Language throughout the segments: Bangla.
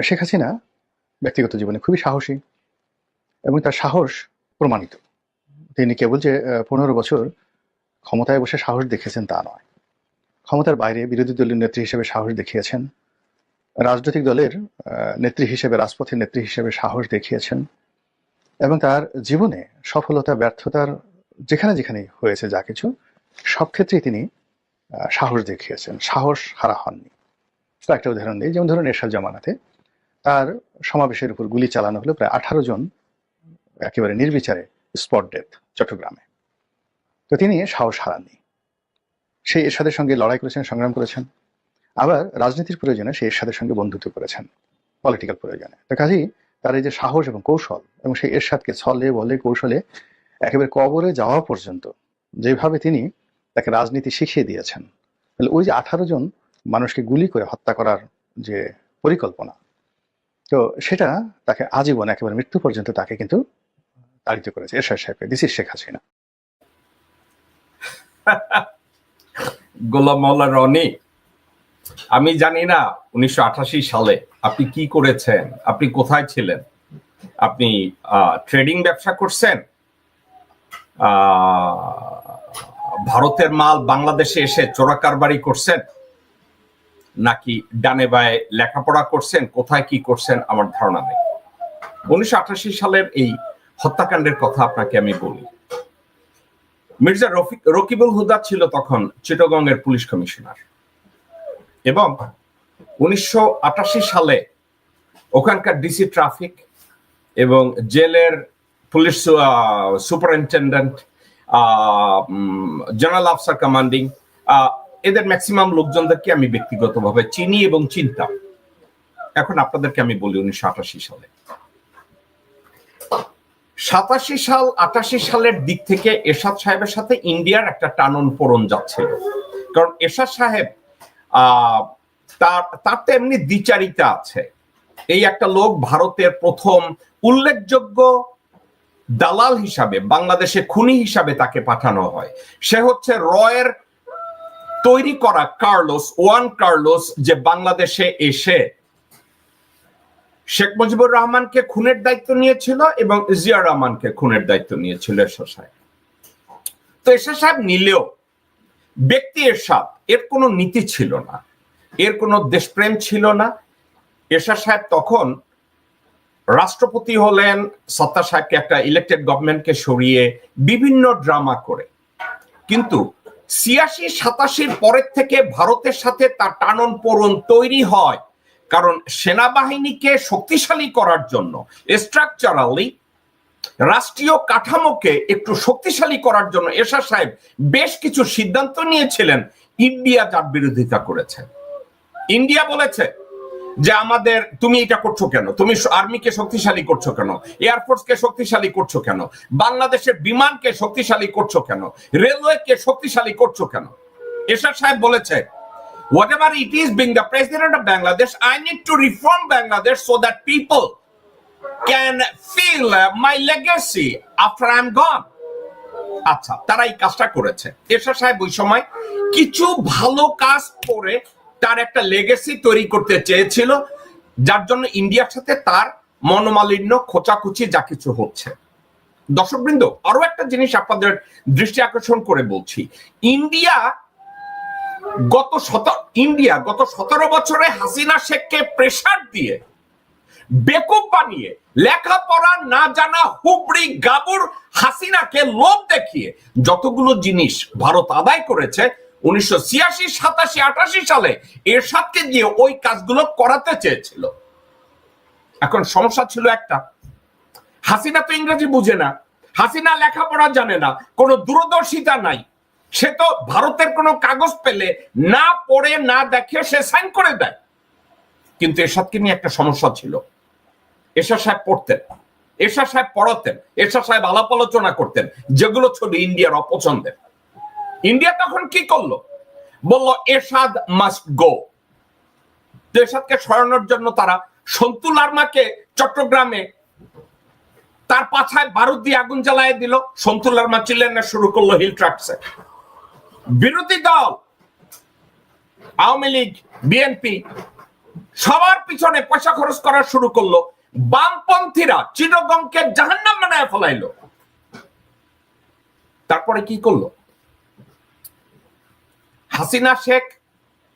শেখ হাসিনা ব্যক্তিগত জীবনে খুবই সাহসী এবং তার সাহস প্রমাণিত। তিনি কেবল যে 15 বছর ক্ষমতায় বসে সাহস দেখিয়েছেন তা নয়, ক্ষমতার বাইরে বিরোধী দলীয় নেত্রী হিসেবে সাহস দেখিয়েছেন, রাজনৈতিক দলের নেত্রী হিসেবে, রাজপথের নেত্রী হিসেবে সাহস দেখিয়েছেন এবং তার জীবনে সফলতা ব্যর্থতার যেখানে যেখানে হয়েছে যা কিছু সব ক্ষেত্রেই তিনি সাহস দেখিয়েছেন, সাহস হারা হননি। একটা উদাহরণ দিই, যেমন ধরুন এরশাদ জামানাতে তার সমাবেশের উপর গুলি চালানো হলো, প্রায় 18 জন একেবারে নির্বিচারে স্পট ডেথ চট্টগ্রামে। তো তিনি সাহস হারাননি, সেই এরশাদের সঙ্গে লড়াই করেছেন, সংগ্রাম করেছেন, আবার রাজনীতির প্রয়োজনে সেই এরশাদের সঙ্গে বন্ধুত্ব করেছেন, পলিটিক্যাল প্রয়োজনে। তো কাজেই তার এই যে সাহস এবং কৌশল, এবং সেই এরশাদকে ছলে বলে কৌশলে একেবারে কবরে যাওয়া পর্যন্ত যেভাবে তিনি তাকে রাজনীতি শিখিয়ে দিয়েছেন, তাহলে ওই যে 18 জন মানুষকে গুলি করে হত্যা করার যে পরিকল্পনা, তো সেটা তাকে আজীবন একেবারে মৃত্যু পর্যন্ত তাকে কিন্তু তাড়িত করেছে এরশাদ সাহেবকে। This is Sheikh Hasina. গোলাম মোল্লা রনি, আমি জানি না 1988 সালে আপনি কি করেছেন, আপনি কোথায় ছিলেন, আপনি ট্রেডিং ব্যবসা করছেন, ভারতের মাল বাংলাদেশে এসে চোরা কারবারি করছেন, নাকি ডানে বায়ে লেখাপড়া করছেন, কোথায় কি করছেন আমার ধারণা নেই। 1988 সালের এই হত্যাকাণ্ডের কথা আপনাকে আমি বলি। মির্জা রকিবুল হুদা ছিল তখন চিটাগংয়ের পুলিশ কমিশনার এবং 1988 সালে ওখানকার ডিসি ট্রাফিক এবং জেলের police superintendent, general officer commanding, এদের ম্যাক্সিমাম লোকজনদেরকে আমি ব্যক্তিগতভাবে চিনি এবং চিনতাম। এখন আপনাদেরকে আমি বলি 1988 সালে, 87 সাল 88 সালের দিক থেকে এরশাদ সাহেবের সাথে ইন্ডিয়ার একটা টানন পোড়ন যাচ্ছিল। কারণ এরশাদ সাহেব তার তো এমনি দ্বিচারিতা আছে। এই একটা লোক ভারতের প্রথম উল্লেখযোগ্য দালাল হিসাবে, বাংলাদেশে খুনি হিসাবে তাকে পাঠানো হয়। সে হচ্ছে রয়ের তৈরি করা কার্লোস, যে বাংলাদেশে এসে শেখ মুজিবুর রহমানকে খুনের দায়িত্ব নিয়েছিল এবং জিয়া রহমানকে খুনের দায়িত্ব নিয়েছিল এরশাদ সাহেব। তো এরশাদ সাহেব নিলেও ব্যক্তি এরশাদ, এর কোনো নীতি ছিল না, এর কোনো দেশপ্রেম ছিল না। এরশাদ সাহেব তখন রাষ্ট্রপতি হলেন, সত্তার সাহেবকে একটা ইলেক্টেড গভর্নমেন্টকে সরিয়ে বিভিন্ন ড্রামা করে। কিন্তু 86-87 পরের থেকে ভারতের সাথে তার টানন পোড়ন তৈরি হয়, কারণ সেনাবাহিনীকে শক্তিশালী করার জন্য, স্ট্রাকচারালি রাষ্ট্রীয় কাঠামোকে একটু শক্তিশালী করার জন্য এরশাদ সাহেব বেশ কিছু সিদ্ধান্ত নিয়েছিলেন। ইন্ডিয়া যার বিরোধিতা করেছে। ইন্ডিয়া বলেছে যে তুমি এটা করছো কেন, তুমি আর্মিকে শক্তিশালী করছো কেন, এয়ারফোর্সকে শক্তিশালী করছো কেন, বাংলাদেশের বিমানকে শক্তিশালী করছো কেন, রেলওয়েকে শক্তিশালী করছো কেন। এরশাদ সাহেব বলেছে, whatever it is, being the president of Bangladesh, I need to reform Bangladesh so that people can feel my legacy after I'm gone. আচ্ছা, তারা এই কাজটা করেছে। এরশাদ সাহেব ওই সময় কিছু ভালো কাজ করে তার একটা লেগেসি তৈরি করতে চেয়েছিল, যার জন্য ইন্ডিয়ার সাথে তার মনোমালিন্য, খোঁচাখুচি যা কিছু হচ্ছে। দর্শকবৃন্দ, আরো একটা জিনিস আপনাদের দৃষ্টি আকর্ষণ করে বলছি। ইন্ডিয়া গত 17 বছরে হাসিনা শেখকে প্রেসার দিয়ে, বেকুব বানিয়ে, লেখাপড়া না জানা হুবড়ি গাবুর হাসিনাকে লোভ দেখিয়ে যতগুলো জিনিস ভারত আদায় করেছে 1986, 87, 88 সালে এরশাদকে দিয়ে ওই কাজগুলো করাতে চেয়েছিল। এখন সমস্যা ছিল একটা, হাসিনা তো ইংরেজি বুঝে না, হাসিনা লেখাপড়া জানে না, কোনো দূরদর্শিতা নাই। সে তো ভারতের কোনো কাগজ পেলে না পড়ে না দেখে সে সাইন করে দেয়। কিন্তু এরশাদকে নিয়ে একটা সমস্যা ছিল। এরশাদ সাহেব পড়তেন, এরশাদ সাহেব পড়াতেন, এরশাদ সাহেব আলাপ আলোচনা করতেন, যেগুলো ছিল ইন্ডিয়ার অপছন্দের। ইন্ডিয়া তখন কি করলো? বলল এরশাদ মাস্ট গো। এরশাদকে সরানোর জন্য তারা সন্তু লারমাকে চট্টগ্রামে তার পাছায় বারুদ দিয়ে আগুন জ্বালায় দিল। সন্তু লারমা চিল্লানো শুরু করলো হিল ট্রাক্সে। বিরোধী দল আওয়ামী লীগ, বিএনপি সবার পিছনে পয়সা খরচ করা শুরু করলো, বামপন্থীরা চিটাগংকে জাহান্নাম বানায় ফেলাইলো। তারপরে কি করলো? হাসিনা শেখ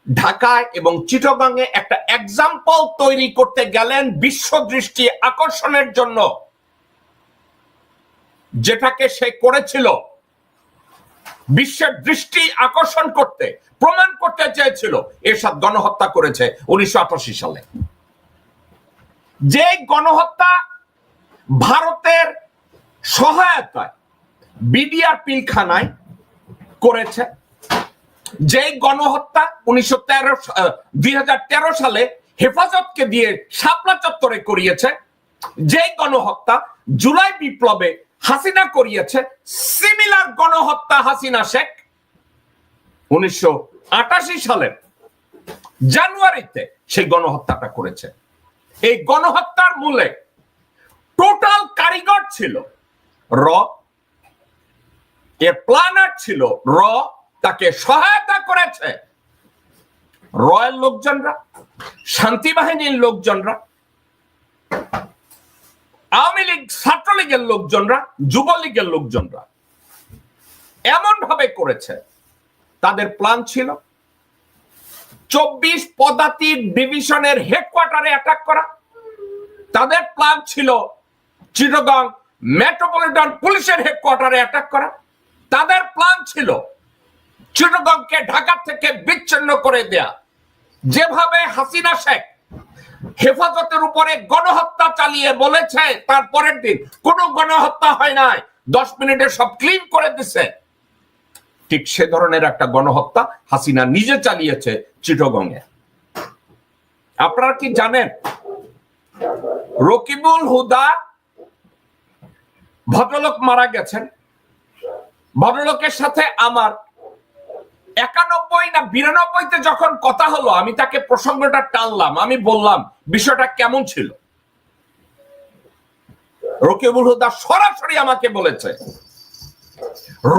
ঢাকায় এবং চিটাগংয়ে একটা এক্সাম্পল তৈরি করতে গেলেন বিশ্ব দৃষ্টি আকর্ষণের জন্য। যেটাকে সে করেছিল বিশ্বের দৃষ্টি আকর্ষণ করতে, প্রমাণ করতে চেয়েছিল, এরশাদ গণহত্যা করেছে 1988 সালে। যে গণহত্যা ভারতের সহায়তায় বিডিআর পিলখানায় করেছে, যে গণহত্যা 2013 সালে হেফাজতকে দিয়ে শাপলা চত্বরে করিয়েছে, যে গণহত্যা জুলাই বিপ্লবে হাসিনা করিয়েছে, সিমিলার গণহত্যা হাসিনা শেখ 1988 সালের জানুয়ারিতে সেই গণহত্যাটা করেছে। এই গণহত্যার মূলে টোটাল কারিগর ছিল র, এর প্ল্যানার ছিল র, তাকে সহায়তা করেছে রয়ের লোকজনরা, শান্তি বাহিনীর লোকজনরা, আওয়ামী লীগ ছাত্রলীগের লোকজনরা, যুবলীগের লোকজনরা। এমন ভাবে করেছে, তাদের প্ল্যান ছিল 24 পদাতিক ডিভিশনের হেডকোয়ার্টারে অ্যাটাক করা। তাদের প্ল্যান ছিল চিটাগং মেট্রোপলিটন পুলিশের হেডকোয়ার্টারে অ্যাটাক করা। তাদের প্ল্যান ছিল চিটাগংকে ঢাকা থেকে বিচ্ছিন্ন করে দেয়া। যেভাবে হাসিনা শেখ হেফাজতের উপরে গণহত্যা চালিয়ে বলেছে তার পরের দিন কোনো গণহত্যা হয় নাই, 10 মিনিটে সব ক্লিন করে দিছে, ঠিক সে ধরনের একটা গণহত্যা হাসিনা নিজে চালিয়েছে চিটাগংয়ে। আপনারা কি জানেন রকিবুল হুদা ভদ্রলোক মারা গেছেন? ভদ্রলোকের সাথে আমার 91 না 92-তে যখন কথা হলো, আমি তাকে প্রসঙ্গটা টানলাম, আমি বললাম বিষয়টা কেমন ছিল। রকিবুল হুদা সরাসরি আমাকে বলেছে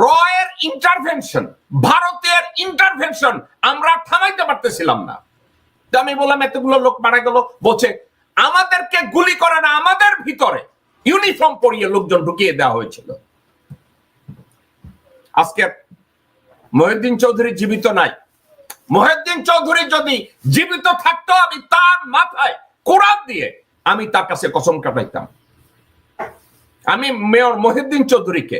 রয়ের ইন্টারভেনশন, ভারতের ইন্টারভেনশন আমরা থামাইতে পারতেছিলাম না। আমি বললাম এতগুলো লোক মারা গেল, বলছে আমাদেরকে গুলি করে না, আমাদের ভিতরে ইউনিফর্ম পরিয়ে লোকজন ঢুকিয়ে দেওয়া হয়েছিল। আজকে মহিউদ্দিন চৌধুরী জীবিত নাই। মহিউদ্দিন চৌধুরী যদি জীবিত থাকতো, আমি তার মাথায় কোরআন দিয়ে আমি তার কাছে কসম কাটাইতাম। আমি মেয়র মহিউদ্দিন চৌধুরীকে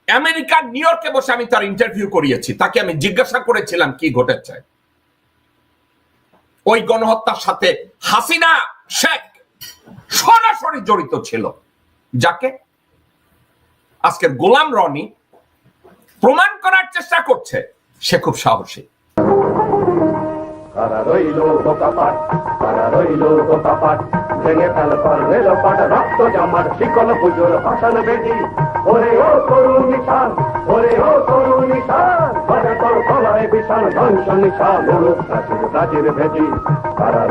আমেরিকার নিউ ইয়র্কে বসে আমি তার ইন্টারভিউ করিয়েছি। তাকে আমি জিজ্ঞাসা করেছিলাম কি ঘটেছে। ওই গণহত্যার সাথে হাসিনা শেখ সরাসরি জড়িত ছিল, যাকে আজকের গোলাম রনি প্রমাণ করার চেষ্টা করছে সে খুব সাহসী। কারা রইল বোকাপাট, কারা রইল বোকাপাট, ভেঙে ফেল কর রেলপাট, রক্ত জামার শিকল পুজোর ভাষণ বেদি। ওরে ও তরুণ নিশান, ওরে ও তরুণ নিশান, তোর গলায় বিশাল ধ্বংস নিশান, প্রাচীর প্রাচীর ভেদি। কারা